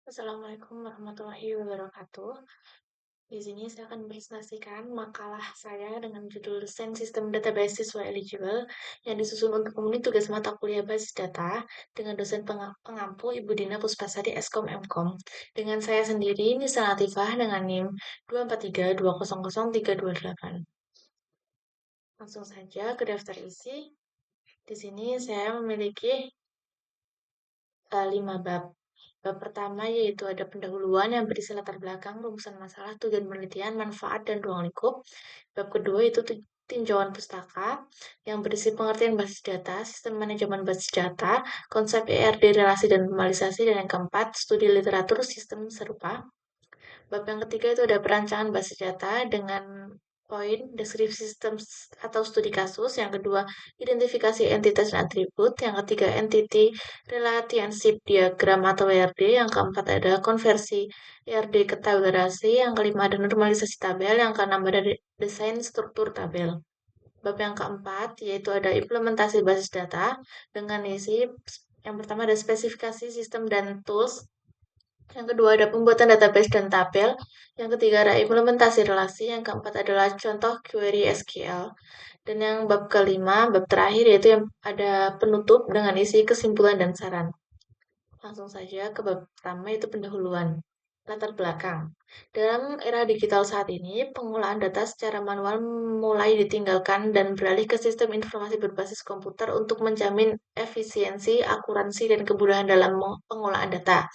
Assalamualaikum warahmatullahi wabarakatuh. Di sini saya akan presentasikan makalah saya dengan judul Desain Sistem Database Siswa Eligible yang disusun untuk memenuhi tugas mata kuliah basis data dengan dosen pengampu Ibu Dina Puspasari Eskom Mkom. Dengan saya sendiri, Nisa Latifah dengan NIM 243200328. Langsung saja ke daftar isi. Di sini saya memiliki 5 bab. Bab pertama yaitu ada pendahuluan yang berisi latar belakang, rumusan masalah, tujuan penelitian, manfaat, dan ruang lingkup. Bab kedua itu tinjauan pustaka yang berisi pengertian basis data, sistem manajemen basis data, konsep ERD, relasi dan normalisasi, dan yang keempat, studi literatur sistem serupa. Bab yang ketiga itu ada perancangan basis data dengan poin deskripsi sistem atau studi kasus. Yang kedua, identifikasi entitas dan atribut. Yang ketiga, entity relationship diagram atau ERD. Yang keempat ada konversi ERD ke tabelarasi. Yang kelima ada normalisasi tabel. Yang keenam ada desain struktur tabel. Bab yang keempat yaitu ada implementasi basis data dengan isi yang pertama ada spesifikasi sistem dan tools. Yang kedua ada pembuatan database dan tabel. Yang ketiga ada implementasi relasi. Yang keempat adalah contoh query SQL. Dan yang bab kelima, bab terakhir yaitu yang ada penutup dengan isi kesimpulan dan saran. Langsung saja ke bab pertama yaitu pendahuluan. Latar belakang. Dalam era digital saat ini, pengolahan data secara manual mulai ditinggalkan dan beralih ke sistem informasi berbasis komputer untuk menjamin efisiensi, akuransi, dan kemudahan dalam pengolahan data.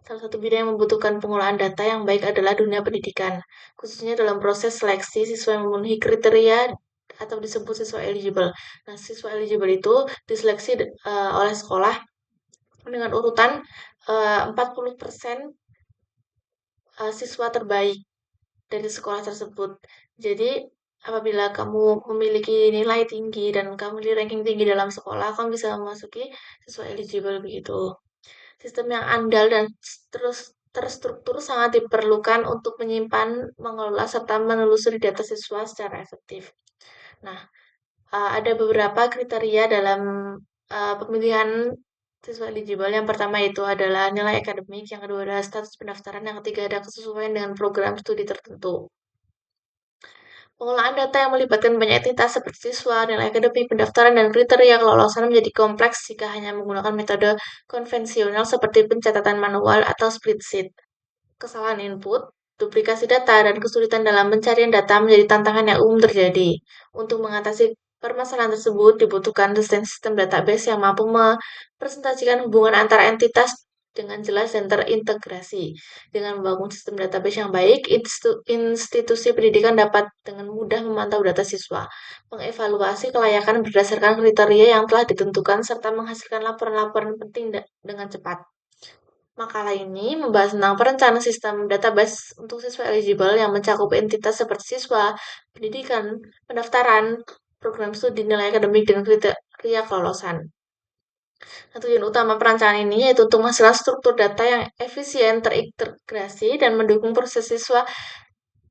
Salah satu bidang yang membutuhkan pengolahan data yang baik adalah dunia pendidikan, khususnya dalam proses seleksi siswa yang memenuhi kriteria atau disebut siswa eligible. Nah, siswa eligible itu diseleksi oleh sekolah dengan urutan 40% siswa terbaik dari sekolah tersebut. Jadi, apabila kamu memiliki nilai tinggi dan kamu di ranking tinggi dalam sekolah, kamu bisa memasuki siswa eligible begitu. Sistem yang andal dan terus terstruktur sangat diperlukan untuk menyimpan, mengelola, serta menelusuri data siswa secara efektif. Nah, ada beberapa kriteria dalam pemilihan siswa eligible. Yang pertama itu adalah nilai akademik, yang kedua adalah status pendaftaran, yang ketiga ada kesesuaian dengan program studi tertentu. Pengolahan data yang melibatkan banyak entitas seperti siswa, nilai akademik, pendaftaran, dan kriteria kelolosan menjadi kompleks jika hanya menggunakan metode konvensional seperti pencatatan manual atau spreadsheet. Kesalahan input, duplikasi data, dan kesulitan dalam pencarian data menjadi tantangan yang umum terjadi. Untuk mengatasi permasalahan tersebut, dibutuhkan desain sistem database yang mampu merepresentasikan hubungan antara entitas dengan jelas dan terintegrasi. Dengan membangun sistem database yang baik, institusi pendidikan dapat dengan mudah memantau data siswa, mengevaluasi kelayakan berdasarkan kriteria yang telah ditentukan, serta menghasilkan laporan-laporan penting dengan cepat. Makalah ini membahas tentang perencanaan sistem database untuk siswa eligible yang mencakup entitas seperti siswa, pendidikan, pendaftaran, program studi, nilai akademik, dan kriteria kelolosan. Nah, tujuan utama perancangan ini yaitu untuk menghasilkan struktur data yang efisien, terintegrasi, dan mendukung proses siswa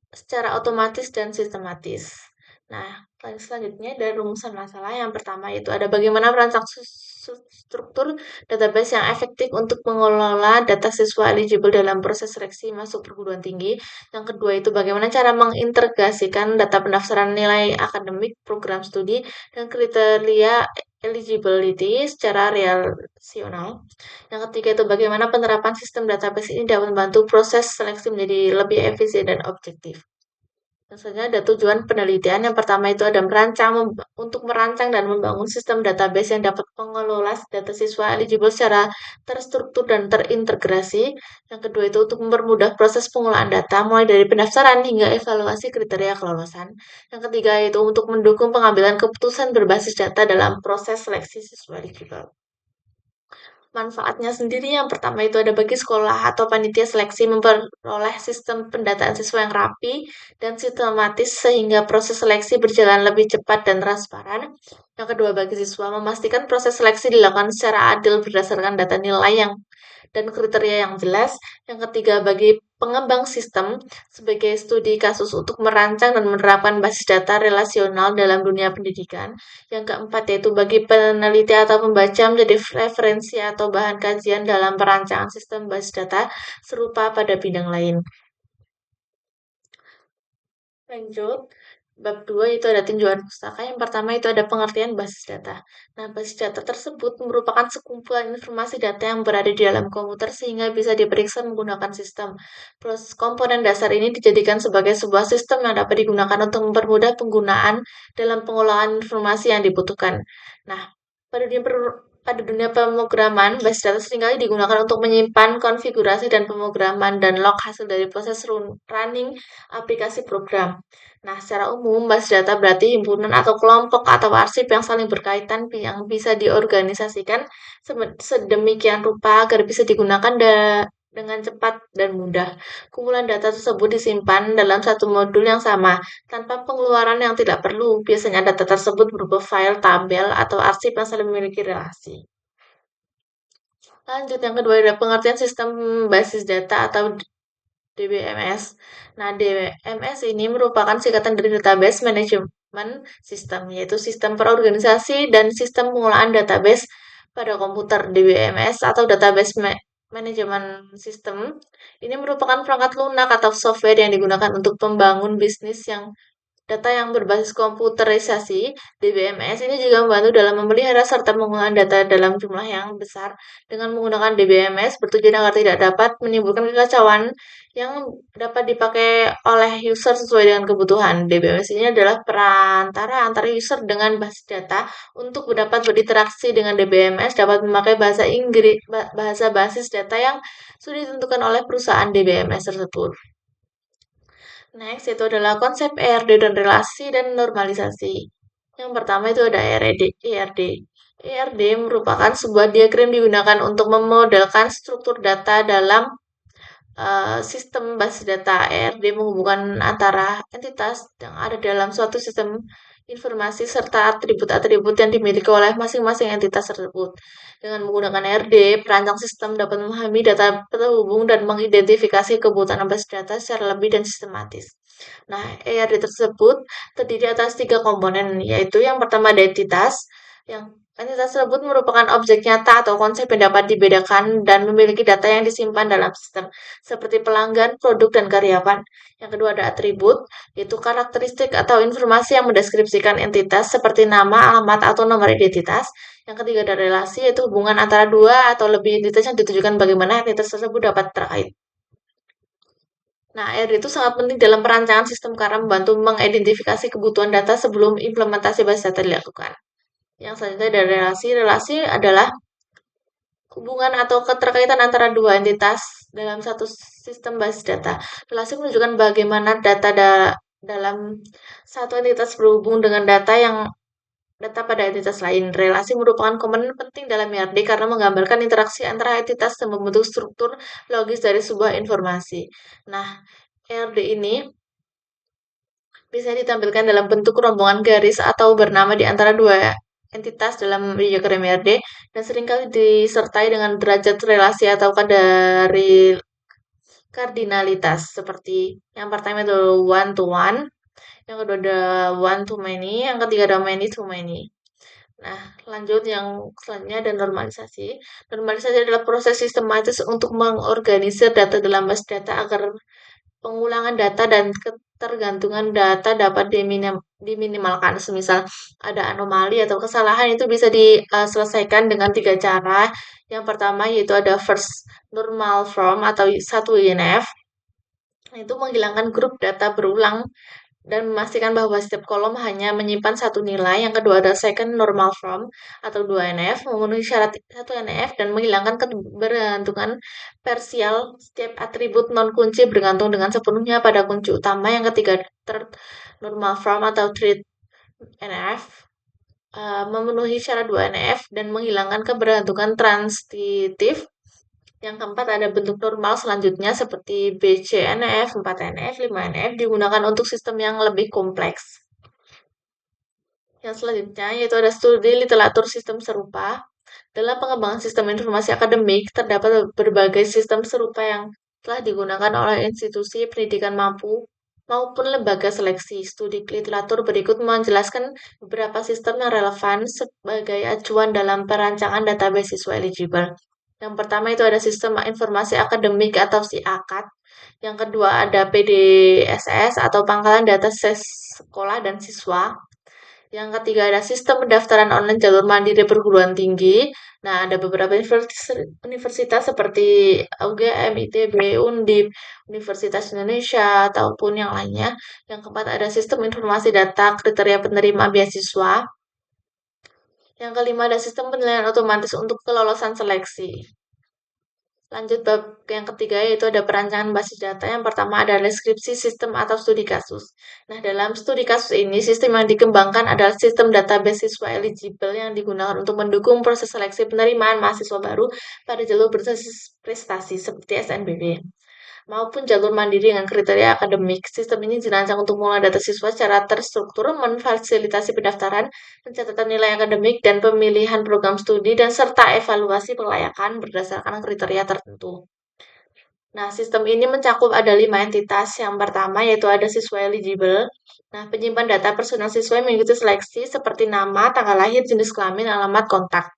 secara otomatis dan sistematis. Nah, selanjutnya dari rumusan masalah yang pertama itu ada bagaimana merancang struktur database yang efektif untuk mengelola data siswa eligible dalam proses seleksi masuk perguruan tinggi. Yang kedua itu bagaimana cara mengintegrasikan data pendaftaran nilai akademik, program studi, dan kriteria eligibility secara relasional. Yang ketiga itu bagaimana penerapan sistem database ini dapat membantu proses seleksi menjadi lebih efisien dan objektif. Tentunya ada tujuan penelitian. Yang pertama itu ada untuk merancang dan membangun sistem database yang dapat mengelola data siswa eligible secara terstruktur dan terintegrasi. Yang kedua itu untuk mempermudah proses pengolahan data mulai dari pendaftaran hingga evaluasi kriteria kelolosan. Yang ketiga itu untuk mendukung pengambilan keputusan berbasis data dalam proses seleksi siswa eligible. Manfaatnya sendiri yang pertama itu ada bagi sekolah atau panitia seleksi memperoleh sistem pendataan siswa yang rapi dan sistematis sehingga proses seleksi berjalan lebih cepat dan transparan. Yang kedua bagi siswa memastikan proses seleksi dilakukan secara adil berdasarkan data nilai dan kriteria yang jelas. Yang ketiga bagi pengembang sistem sebagai studi kasus untuk merancang dan menerapkan basis data relasional dalam dunia pendidikan. Yang keempat yaitu bagi peneliti atau pembaca menjadi referensi atau bahan kajian dalam perancangan sistem basis data serupa pada bidang lain. Lanjut, bab 2 itu ada tinjauan pustaka. Yang pertama itu ada pengertian basis data. Nah, basis data tersebut merupakan sekumpulan informasi data yang berada di dalam komputer sehingga bisa diperiksa menggunakan sistem. Proses komponen dasar ini dijadikan sebagai sebuah sistem yang dapat digunakan untuk mempermudah penggunaan dalam pengolahan informasi yang dibutuhkan. Nah, pada dunia pemrograman, basis data seringkali digunakan untuk menyimpan konfigurasi dan pemrograman dan log hasil dari proses running aplikasi program. Nah, secara umum, basis data berarti himpunan atau kelompok atau arsip yang saling berkaitan yang bisa diorganisasikan sedemikian rupa agar bisa digunakan dengan cepat dan mudah. Kumpulan data tersebut disimpan dalam satu modul yang sama, tanpa pengeluaran yang tidak perlu. Biasanya data tersebut berupa file, tabel, atau arsip yang saling memiliki relasi. Lanjut, yang kedua ada pengertian sistem basis data atau DBMS. Nah, DBMS ini merupakan singkatan dari Database Management System, yaitu sistem perorganisasi dan sistem pengolahan database pada komputer. DBMS atau Database Management System ini merupakan perangkat lunak atau software yang digunakan untuk pembangun bisnis yang data yang berbasis komputerisasi. DBMS ini juga membantu dalam memelihara serta penggunaan data dalam jumlah yang besar. Dengan menggunakan DBMS bertujuan agar tidak dapat menimbulkan kekacauan yang dapat dipakai oleh user sesuai dengan kebutuhan. DBMS ini adalah perantara antara user dengan basis data. Untuk dapat berinteraksi dengan DBMS dapat memakai bahasa Inggris, bahasa basis data yang sudah ditentukan oleh perusahaan DBMS tersebut. Next itu adalah konsep ERD dan relasi dan normalisasi. Yang pertama itu ada ERD. ERD. ERD merupakan sebuah diagram digunakan untuk memodelkan struktur data dalam sistem basis data. ERD menghubungkan antara entitas yang ada dalam suatu sistem informasi serta atribut-atribut yang dimiliki oleh masing-masing entitas tersebut. Dengan menggunakan ERD, perancang sistem dapat memahami data terhubung dan mengidentifikasi kebutuhan basis data secara lebih dan sistematis. Nah, ERD tersebut terdiri atas 3 komponen, yaitu yang pertama ada entitas, yang entitas tersebut merupakan objek nyata atau konsep yang dapat dibedakan dan memiliki data yang disimpan dalam sistem, seperti pelanggan, produk, dan karyawan. Yang kedua ada atribut, yaitu karakteristik atau informasi yang mendeskripsikan entitas seperti nama, alamat, atau nomor identitas. Yang ketiga ada relasi, yaitu hubungan antara dua atau lebih entitas yang ditujukan bagaimana entitas tersebut dapat terkait. Nah, R itu sangat penting dalam perancangan sistem karena membantu mengidentifikasi kebutuhan data sebelum implementasi basis data dilakukan. Yang selanjutnya ada relasi. Relasi adalah hubungan atau keterkaitan antara dua entitas dalam satu sistem basis data. Relasi menunjukkan bagaimana data dalam satu entitas berhubung dengan data pada entitas lain. Relasi merupakan komponen penting dalam ERD karena menggambarkan interaksi antara entitas dan membentuk struktur logis dari sebuah informasi. Nah, ERD ini bisa ditampilkan dalam bentuk rombongan garis atau bernama di antara dua entitas dalam diagram ERD dan seringkali disertai dengan derajat relasi atau dari kardinalitas seperti yang pertama itu one to one, yang kedua ada one to many, yang ketiga ada many to many. Nah, lanjut yang selanjutnya ada normalisasi. Normalisasi adalah proses sistematis untuk mengorganisir data dalam base data agar pengulangan data dan ketergantungan data dapat diminimalkan. Semisal ada anomali atau kesalahan itu bisa diselesaikan dengan 3 cara. Yang pertama yaitu ada first normal form atau 1 INF. Itu menghilangkan grup data berulang dan memastikan bahwa setiap kolom hanya menyimpan satu nilai. Yang kedua ada second normal form atau 2NF, memenuhi syarat 1NF dan menghilangkan kebergantungan parsial setiap atribut non kunci bergantung dengan sepenuhnya pada kunci utama. Yang ketiga third normal form atau 3NF, memenuhi syarat 2NF dan menghilangkan kebergantungan transitif. Yang keempat ada bentuk normal selanjutnya seperti BCNF, 4NF, 5NF digunakan untuk sistem yang lebih kompleks. Yang selanjutnya yaitu ada studi literatur sistem serupa. Dalam pengembangan sistem informasi akademik, terdapat berbagai sistem serupa yang telah digunakan oleh institusi pendidikan maupun lembaga seleksi. Studi literatur berikut menjelaskan beberapa sistem yang relevan sebagai acuan dalam perancangan database siswa eligible. Yang pertama itu ada sistem informasi akademik atau SIAKAD. Yang kedua ada PDSS atau pangkalan data sekolah dan siswa. Yang ketiga ada sistem pendaftaran online jalur mandiri perguruan tinggi. Nah, ada beberapa universitas seperti UGM, ITB, Undip, Universitas Indonesia, ataupun yang lainnya. Yang keempat ada sistem informasi data kriteria penerima beasiswa. Yang kelima ada sistem penilaian otomatis untuk kelolosan seleksi. Lanjut bab yang ketiga yaitu ada perancangan basis data. Yang pertama ada deskripsi sistem atau studi kasus. Nah, dalam studi kasus ini, sistem yang dikembangkan adalah sistem database siswa eligible yang digunakan untuk mendukung proses seleksi penerimaan mahasiswa baru pada jalur berbasis prestasi seperti SNBP maupun jalur mandiri dengan kriteria akademik. Sistem ini dirancang untuk mengolah data siswa secara terstruktur, memfasilitasi pendaftaran, pencatatan nilai akademik, dan pemilihan program studi, dan serta evaluasi kelayakan berdasarkan kriteria tertentu. Nah, sistem ini mencakup ada 5 entitas. Yang pertama yaitu ada siswa eligible. Nah, penyimpan data personal siswa yang mengikuti seleksi seperti nama, tanggal lahir, jenis kelamin, alamat kontak.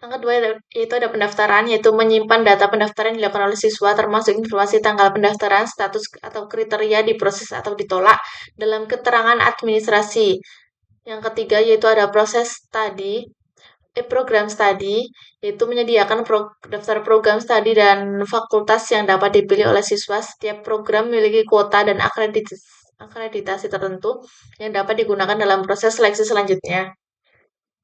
Yang kedua yaitu ada pendaftaran, yaitu menyimpan data pendaftaran yang dilakukan oleh siswa termasuk informasi tanggal pendaftaran, status atau kriteria diproses atau ditolak dalam keterangan administrasi. Yang ketiga yaitu ada program studi, yaitu menyediakan daftar program studi dan fakultas yang dapat dipilih oleh siswa. Setiap program memiliki kuota dan akreditasi tertentu yang dapat digunakan dalam proses seleksi selanjutnya.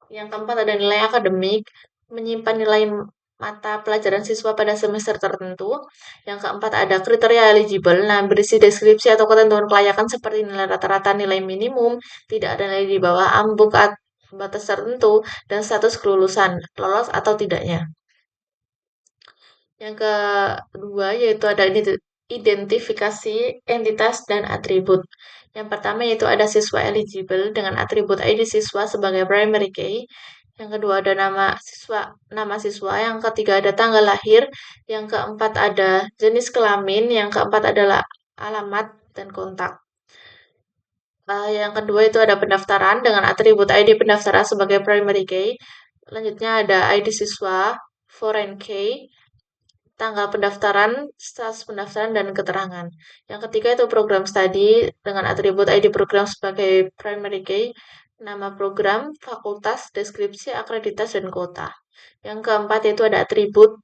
Yang keempat ada nilai akademik, menyimpan nilai mata pelajaran siswa pada semester tertentu. Yang keempat ada kriteria eligible, nah berisi deskripsi atau ketentuan kelayakan seperti nilai rata-rata, nilai minimum, tidak ada nilai di bawah ambuk batas tertentu, dan status kelulusan, lolos atau tidaknya. Yang kedua yaitu ada identifikasi entitas dan atribut. Yang pertama yaitu ada siswa eligible dengan atribut ID siswa sebagai primary key. Yang kedua ada nama siswa. Yang ketiga ada tanggal lahir. Yang keempat ada jenis kelamin. Yang keempat adalah alamat dan kontak. Yang kedua itu ada pendaftaran dengan atribut ID pendaftaran sebagai primary key. Selanjutnya ada ID siswa, foreign key, tanggal pendaftaran, status pendaftaran, dan keterangan. Yang ketiga itu program studi dengan atribut ID program sebagai primary key, nama program, fakultas, deskripsi, akreditasi, dan kota. Yang keempat itu ada atribut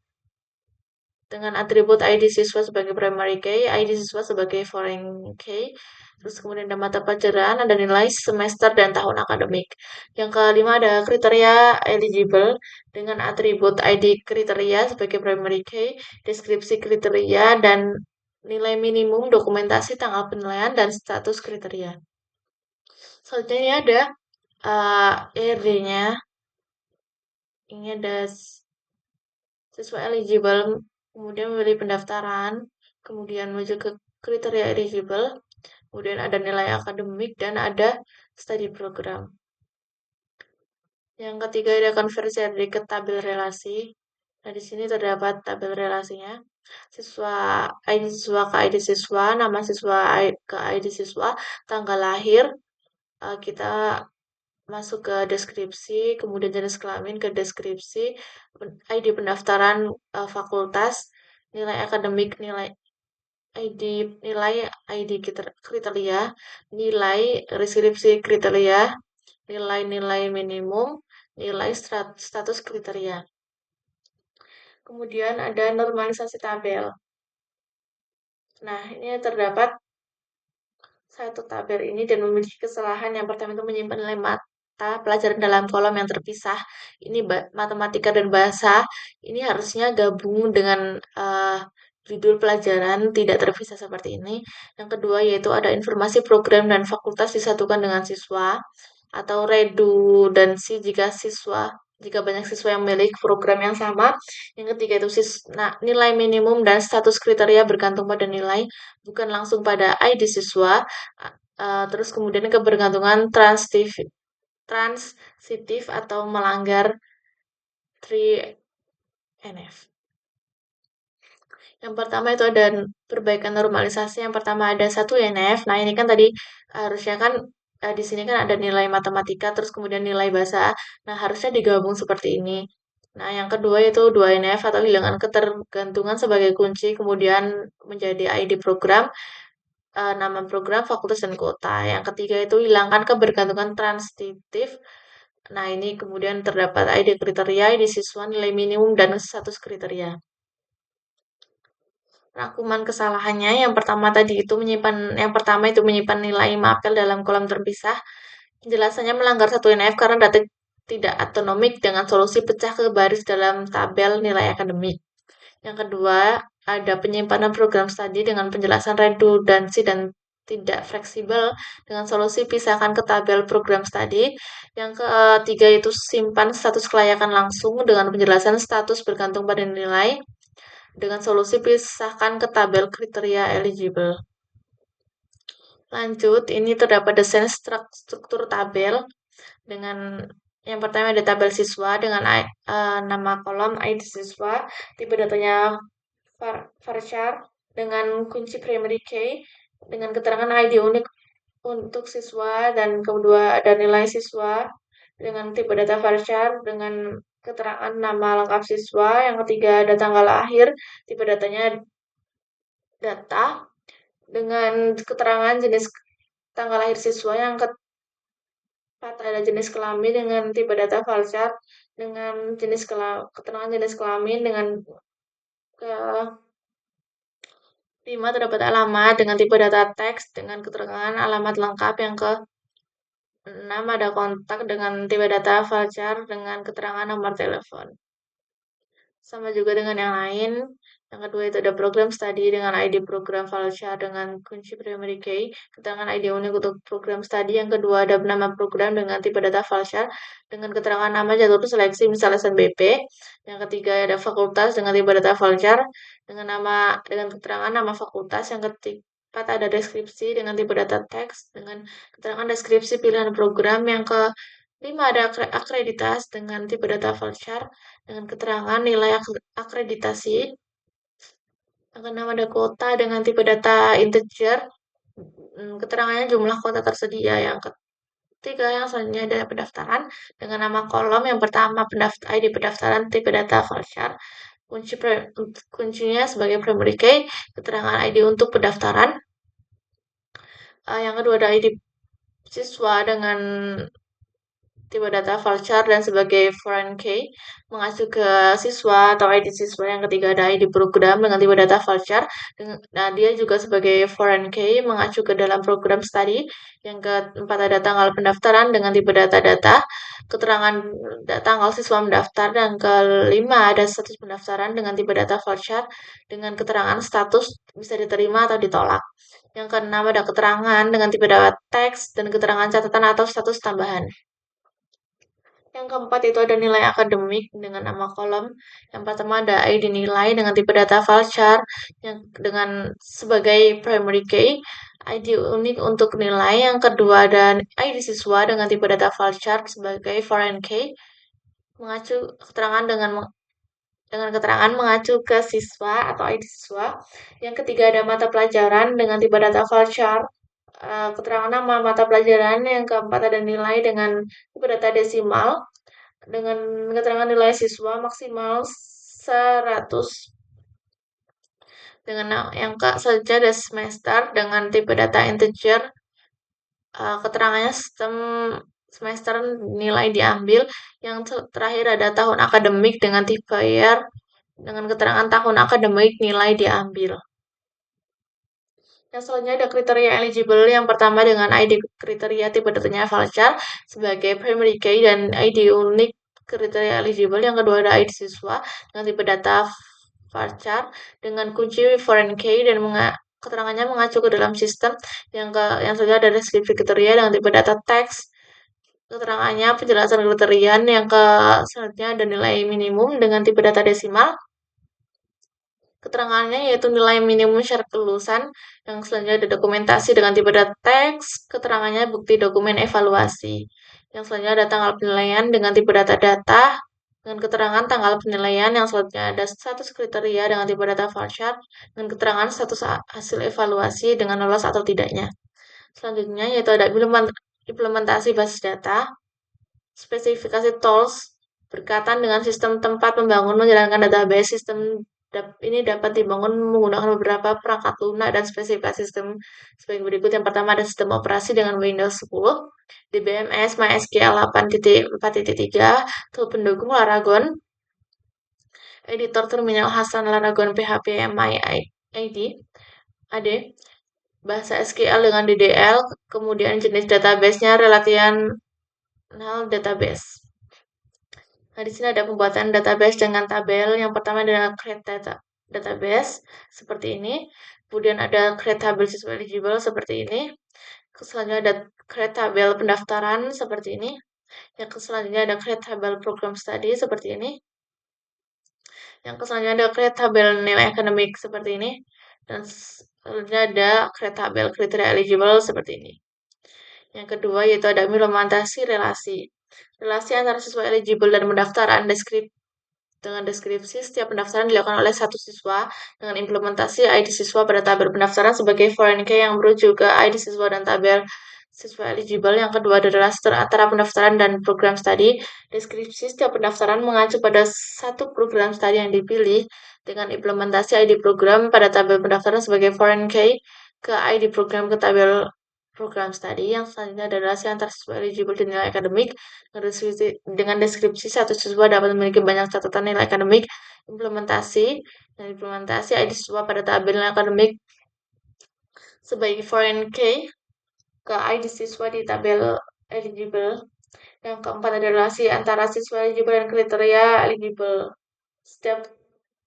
dengan atribut ID siswa sebagai primary key, ID siswa sebagai foreign key, terus kemudian ada mata pelajaran, ada nilai semester dan tahun akademik. Yang kelima ada kriteria eligible dengan atribut ID kriteria sebagai primary key, deskripsi kriteria, dan nilai minimum, dokumentasi, tanggal penilaian, dan status kriteria. Selanjutnya ini ada ERD-nya. Ini ada siswa eligible, kemudian memilih pendaftaran, kemudian menuju ke kriteria eligible, kemudian ada nilai akademik, dan ada study program. Yang ketiga ada konversi dari ke tabel relasi. Nah, di sini terdapat tabel relasinya. ID siswa ke ID siswa, nama siswa ke ID siswa, tanggal lahir, kita masuk ke deskripsi, kemudian jenis kelamin ke deskripsi, ID pendaftaran fakultas, nilai akademik, ID kriteria, nilai deskripsi kriteria, nilai-nilai minimum, nilai status kriteria. Kemudian ada normalisasi tabel. Nah, ini terdapat satu tabel ini dan memiliki kesalahan. Yang pertama itu menyimpan nilai mata pelajaran dalam kolom yang terpisah. Ini matematika dan bahasa. Ini harusnya gabung dengan judul pelajaran, tidak terpisah seperti ini. Yang kedua yaitu ada informasi program dan fakultas disatukan dengan siswa atau redundansi jika banyak siswa yang memiliki program yang sama. Yang ketiga itu nilai minimum dan status kriteria bergantung pada nilai, bukan langsung pada ID siswa. Terus kemudian kebergantungan transitif atau melanggar 3NF. Yang pertama itu ada perbaikan normalisasi, yang pertama ada 1 INF. Nah, ini kan tadi harusnya kan, di sini kan ada nilai matematika, terus kemudian nilai bahasa. Nah, harusnya digabung seperti ini. Nah, yang kedua itu 2 INF atau hilangkan ketergantungan sebagai kunci, kemudian menjadi ID program, nama program, fakultas, dan kuota. Yang ketiga itu hilangkan kebergantungan transitif. Nah, ini kemudian terdapat ID kriteria, ID siswa, nilai minimum, dan status kriteria. Rangkuman kesalahannya yang pertama itu menyimpan nilai mapel dalam kolom terpisah. Penjelasannya melanggar 1 NF karena data tidak autonomik dengan solusi pecah ke baris dalam tabel nilai akademik. Yang kedua, ada penyimpanan program studi dengan penjelasan redundansi dan tidak fleksibel dengan solusi pisahkan ke tabel program studi. Yang ketiga itu simpan status kelayakan langsung dengan penjelasan status bergantung pada nilai dengan solusi pisahkan ke tabel kriteria eligible. Lanjut, ini terdapat desain struktur tabel dengan yang pertama ada tabel siswa dengan nama kolom ID siswa, tipe datanya varchar dengan kunci primary key dengan keterangan ID unik untuk siswa, dan kedua ada nilai siswa dengan tipe data varchar dengan keterangan nama lengkap siswa, yang ketiga ada tanggal lahir, tipe datanya data dengan keterangan jenis tanggal lahir siswa, yang keempat ada jenis kelamin dengan tipe data varchar dengan keterangan jenis kelamin, dengan kelima terdapat alamat dengan tipe data teks dengan keterangan alamat lengkap, yang keenam ada kontak dengan tipe data varchar dengan keterangan nomor telepon. Sama juga dengan yang lain. Yang kedua itu ada program studi dengan ID program varchar dengan kunci primary key, keterangan ID unik untuk program studi. Yang kedua ada nama program dengan tipe data varchar dengan keterangan nama jadwal seleksi misalnya SNBP. Yang ketiga ada fakultas dengan tipe data varchar dengan keterangan nama fakultas. Yang keempat ada deskripsi dengan tipe data teks dengan keterangan deskripsi pilihan program. Yang kelima ada akreditas dengan tipe data varchar dengan keterangan nilai akreditasi. Yang keenam ada kuota dengan tipe data integer, keterangannya jumlah kuota tersedia. Yang ketiga yang selanjutnya ada pendaftaran dengan nama kolom. Yang pertama ID pendaftaran tipe data varchar, kuncinya sebagai primary key, keterangan ID untuk pendaftaran. Yang kedua ada ID siswa dengan tipe data varchar dan sebagai foreign key mengacu ke siswa atau ID siswa. Yang ketiga ada ID program dengan tipe data varchar. Nah, dia juga sebagai foreign key mengacu ke dalam program studi. Yang keempat ada tanggal pendaftaran dengan tipe data keterangan tanggal siswa mendaftar. Dan kelima ada status pendaftaran dengan tipe data varchar dengan keterangan status bisa diterima atau ditolak. Yang keenam ada keterangan dengan tipe data teks dan keterangan catatan atau status tambahan. Yang keempat itu ada nilai akademik dengan nama kolom. Yang pertama ada ID nilai dengan tipe data varchar yang dengan sebagai primary key, ID unik untuk nilai. Yang kedua ada ID siswa dengan tipe data varchar sebagai foreign key mengacu keterangan dengan keterangan mengacu ke siswa atau ID siswa. Yang ketiga ada mata pelajaran dengan tipe data varchar, keterangan nama mata pelajaran. Yang keempat ada nilai dengan tipe data desimal dengan keterangan nilai siswa maksimal 100. Dengan yang selanjutnya ada semester dengan tipe data integer, keterangannya sistem semester nilai diambil. Yang terakhir ada tahun akademik dengan tipe year dengan keterangan tahun akademik nilai diambil. Yang selanjutnya ada kriteria eligible. Yang pertama dengan ID kriteria tipe datanya varchar sebagai primary key dan ID unik kriteria eligible. Yang kedua ada ID siswa dengan tipe data varchar dengan kunci foreign key dan keterangannya mengacu ke dalam sistem. Yang selanjutnya ada deskripsi kriteria dengan tipe data teks. Keterangannya penjelasan kriteria. Yang selanjutnya ada nilai minimum dengan tipe data desimal. Keterangannya yaitu nilai minimum syarat kelulusan. Yang selanjutnya ada dokumentasi dengan tipe data teks, keterangannya bukti dokumen evaluasi. Yang selanjutnya ada tanggal penilaian dengan tipe data dengan keterangan tanggal penilaian. Yang selanjutnya ada status kriteria dengan tipe data chart dengan keterangan status hasil evaluasi dengan lolos atau tidaknya. Selanjutnya yaitu ada implementasi basis data, spesifikasi tools berkaitan dengan sistem tempat membangun menjalankan database. Sistem ini dapat dibangun menggunakan beberapa perangkat lunak dan spesifikasi sistem sebagai berikut. Yang pertama ada sistem operasi dengan Windows 10, DBMS, MySQL 8.4.3, tool pendukung Laragon, editor terminal Hasan Laragon PHP MyID, AD, bahasa SQL dengan DDL, kemudian jenis database-nya relational database. Nah, di sini ada pembuatan database dengan tabel. Yang pertama adalah create database seperti ini. Kemudian ada create tabel siswa eligible seperti ini. Selanjutnya ada create tabel pendaftaran seperti ini. Yang selanjutnya ada create tabel program study seperti ini. Yang selanjutnya ada create tabel nilai akademik seperti ini. Dan selanjutnya ada create tabel kriteria eligible seperti ini. Yang kedua yaitu ada implementasi relasi. Relasi antara siswa eligible dan pendaftaran dengan deskripsi setiap pendaftaran dilakukan oleh satu siswa dengan implementasi ID siswa pada tabel pendaftaran sebagai foreign key yang merujuk ke ID siswa dan tabel siswa eligible. Yang kedua adalah antara pendaftaran dan program studi. Deskripsi setiap pendaftaran mengacu pada satu program studi yang dipilih dengan implementasi ID program pada tabel pendaftaran sebagai foreign key ke ID program ke tabel program studi. Yang selanjutnya adalah relasi antar siswa eligible dan nilai akademik. Dengan deskripsi satu siswa dapat memiliki banyak catatan nilai akademik. Implementasi ID siswa pada tabel nilai akademik sebagai foreign key ke ID siswa di tabel eligible. Yang keempat adalah relasi antara siswa eligible dan kriteria eligible.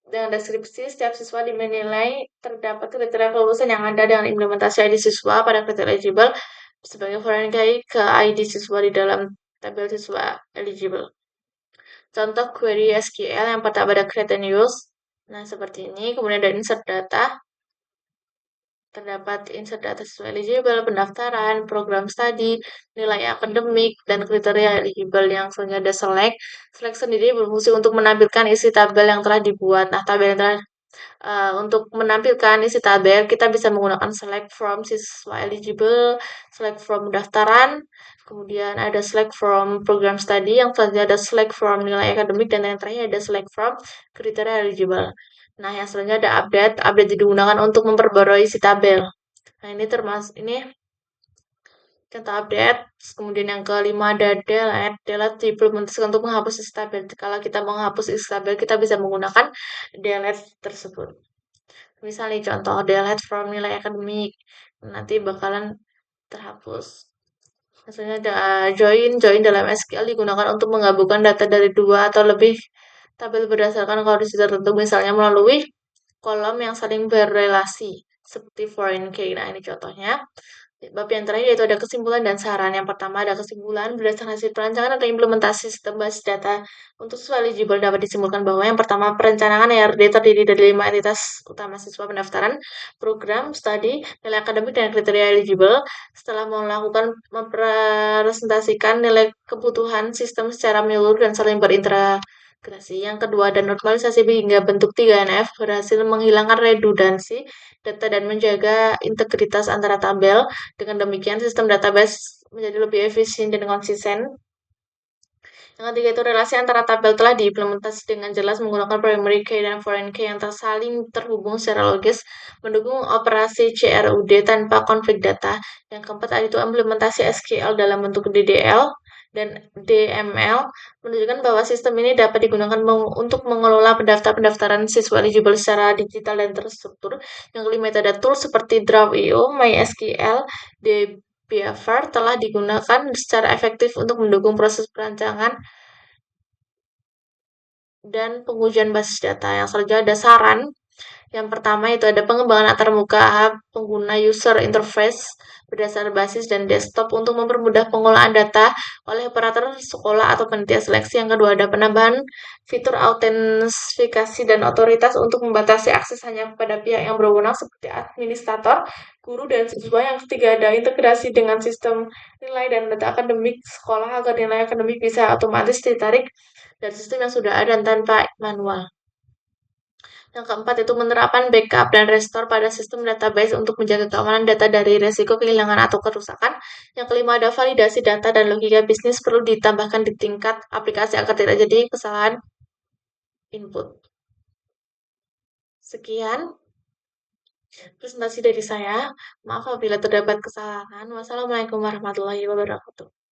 Dengan deskripsi, setiap siswa dinilai terdapat kriteria kelulusan yang ada dengan implementasi ID siswa pada kriteria eligible sebagai foreign key ke ID siswa di dalam tabel siswa eligible. Contoh query SQL yang pertama ada create and use. Nah, seperti ini. Kemudian ada insert data. Terdapat insert data siswa eligible, pendaftaran, program studi, nilai akademik, dan kriteria eligible. Yang selanjutnya ada select. Select sendiri berfungsi untuk menampilkan isi tabel yang telah dibuat. Nah, tabel yang telah untuk menampilkan isi tabel, kita bisa menggunakan select from siswa eligible, select from pendaftaran, kemudian ada select from program study, yang selanjutnya ada select from nilai akademik, dan yang terakhir ada select from kriteria eligible. Nah, yang selanjutnya ada update. Update digunakan untuk memperbarui isi tabel. Nah, ini termasuk contoh update. Kemudian yang kelima ada delete. Delete diimplementasikan untuk menghapus isi tabel. Kalau kita mau menghapus isi tabel, kita bisa menggunakan delete tersebut. Misalnya contoh delete from nilai akademik. Nanti bakalan terhapus. Misalnya ada join dalam SQL digunakan untuk menggabungkan data dari dua atau lebih tabel berdasarkan kondisi tertentu, misalnya melalui kolom yang saling berrelasi seperti foreign key. Nah, ini contohnya. Bab yang terakhir yaitu ada kesimpulan dan saran. Yang pertama ada kesimpulan berdasarkan hasil perancangan atau implementasi sistem basis data untuk siswa eligible dapat disimpulkan bahwa yang pertama perencanaan ERD terdiri dari 5 entitas utama siswa pendaftaran, program, studi, nilai akademik, dan kriteria eligible. Setelah melakukan mempresentasikan nilai kebutuhan sistem secara menyeluruh dan saling berinteraksi. Yang kedua, ada normalisasi hingga bentuk 3NF berhasil menghilangkan redundansi data dan menjaga integritas antara tabel. Dengan demikian, sistem database menjadi lebih efisien dan konsisten. Yang ketiga itu relasi antara tabel telah diimplementasi dengan jelas menggunakan primary key dan foreign key yang saling terhubung secara logis, mendukung operasi CRUD tanpa konflik data. Yang keempat itu implementasi SQL dalam bentuk DDL dan DML menunjukkan bahwa sistem ini dapat digunakan untuk mengelola pendaftaran siswa eligible secara digital dan terstruktur. Yang kelima itu ada tools seperti Draw.io, MySQL, Beaver telah digunakan secara efektif untuk mendukung proses perancangan dan pengujian basis data. Yang selanjutnya ada saran. Yang pertama itu ada pengembangan antarmuka pengguna user interface berdasar basis dan desktop untuk mempermudah pengolahan data oleh operator sekolah atau panitia seleksi. Yang kedua ada penambahan fitur autentifikasi dan otoritas untuk membatasi akses hanya kepada pihak yang berwenang seperti administrator, guru, dan siswa. Yang ketiga ada integrasi dengan sistem nilai dan data akademik sekolah agar nilai akademik bisa otomatis ditarik dari sistem yang sudah ada dan tanpa manual. Yang keempat itu menerapkan backup dan restore pada sistem database untuk menjaga keamanan data dari resiko kehilangan atau kerusakan. Yang kelima ada validasi data dan logika bisnis perlu ditambahkan di tingkat aplikasi agar tidak jadi kesalahan input. Sekian presentasi dari saya. Maaf apabila terdapat kesalahan. Wassalamualaikum warahmatullahi wabarakatuh.